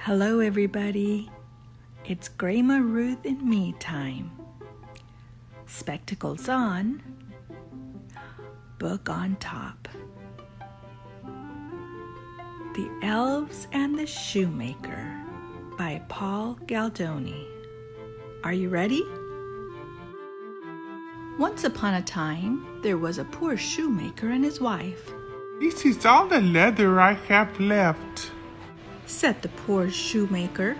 Hello everybody, it's Grayma Ruth and me time. Spectacles on, book on top. The Elves and the Shoemaker by Paul Galdoni. Are you ready? Once upon a time, there was a poor shoemaker and his wife. "This is all the leather I have left," said the poor shoemaker.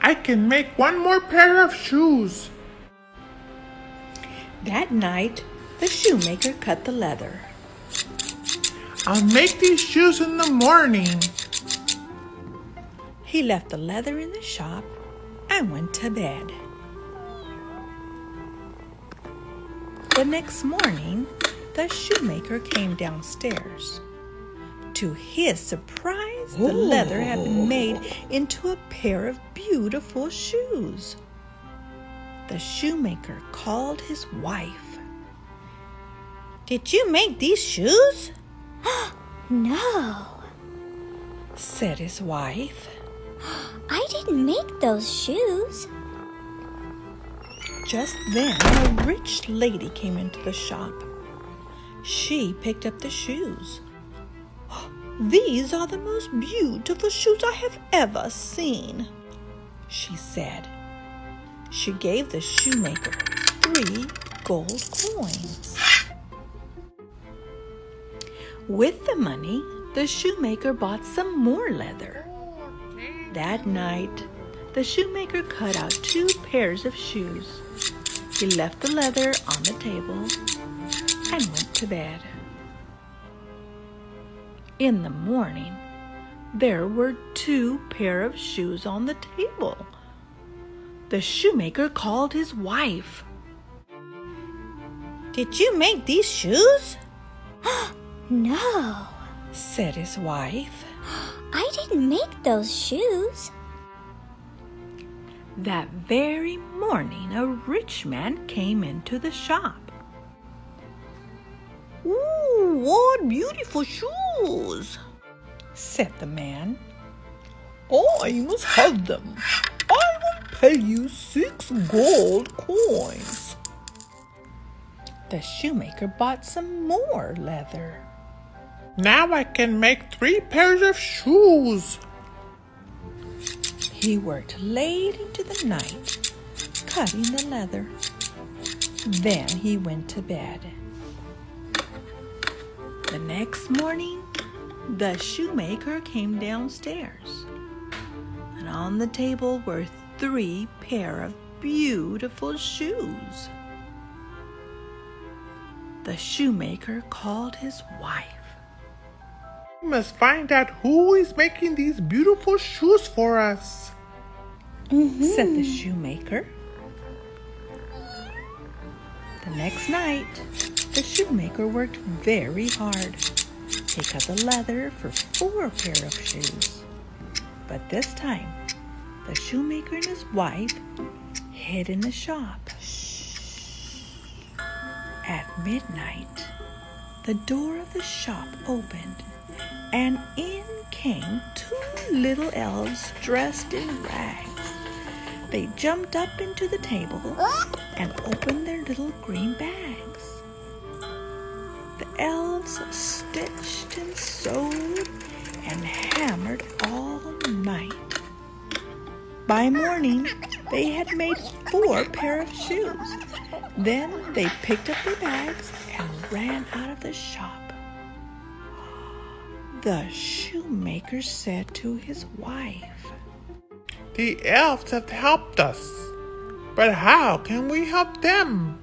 "I can make one more pair of shoes." That night, the shoemaker cut the leather. "I'll make these shoes in the morning." He left the leather in the shop and went to bed. The next morning, the shoemaker came downstairs. To his surprise, the leather had been made into a pair of beautiful shoes. The shoemaker called his wife. "Did you make these shoes?" No, said his wife. I didn't make those shoes. Just then, a rich lady came into the shop. She picked up the shoes. "These are the most beautiful shoes I have ever seen," she said. She gave the shoemaker 3 gold coins. With the money, the shoemaker bought some more leather. That night, the shoemaker cut out 2 pairs of shoes. He left the leather on the table and went to bed. In the morning, there were 2 pairs of shoes on the table. The shoemaker called his wife. "Did you make these shoes?" No, said his wife. I didn't make those shoes. That very morning, a rich man came into the shop. "Ooh, what beautiful shoes," said the man. "I must have them. I will pay you 6 gold coins." The shoemaker bought some more leather. "Now I can make 3 pairs of shoes." He worked late into the night, cutting the leather. Then he went to bed. The next morning, the shoemaker came downstairs, and on the table were 3 pairs of beautiful shoes. The shoemaker called his wife. "We must find out who is making these beautiful shoes for us," said the shoemaker. The next night, the shoemaker worked very hard. He cut the leather for 4 pairs of shoes. But this time, the shoemaker and his wife hid in the shop. At midnight, the door of the shop opened, and in came 2 little elves dressed in rags. They jumped up into the table and opened their little green bags. The elves stitched and sewed and hammered all night. By morning, they had made 4 pairs of shoes. Then they picked up their bags and ran out of the shop. The shoemaker said to his wife, "The elves have helped us, but how can we help them?"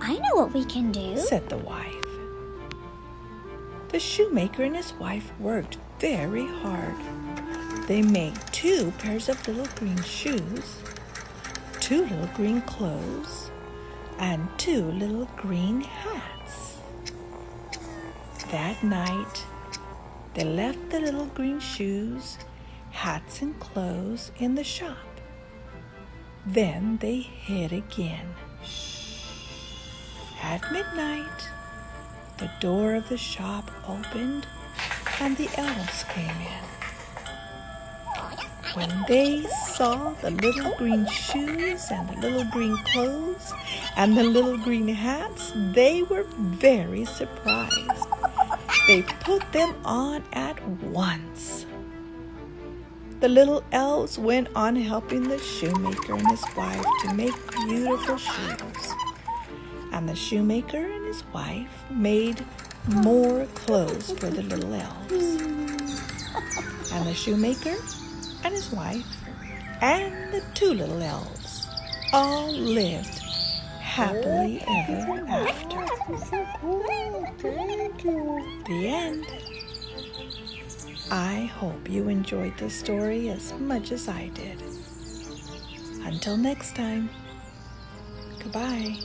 I know what we can do, said the wife. The shoemaker and his wife worked very hard. They made 2 pairs of little green shoes, 2 little green clothes, and 2 little green hats. That night, they left the little green shoes, hats, and clothes in the shop. Then they hid again. At midnight, the door of the shop opened and the elves came in. When they saw the little green shoes and the little green clothes and the little green hats, they were very surprised. They put them on at once. The little elves went on helping the shoemaker and his wife to make beautiful shoes. And the shoemaker and his wife made more clothes for the little elves. And the shoemaker and his wife and the two little elves all lived happily ever after. Thank you. The end. I hope you enjoyed the story as much as I did. Until next time, goodbye.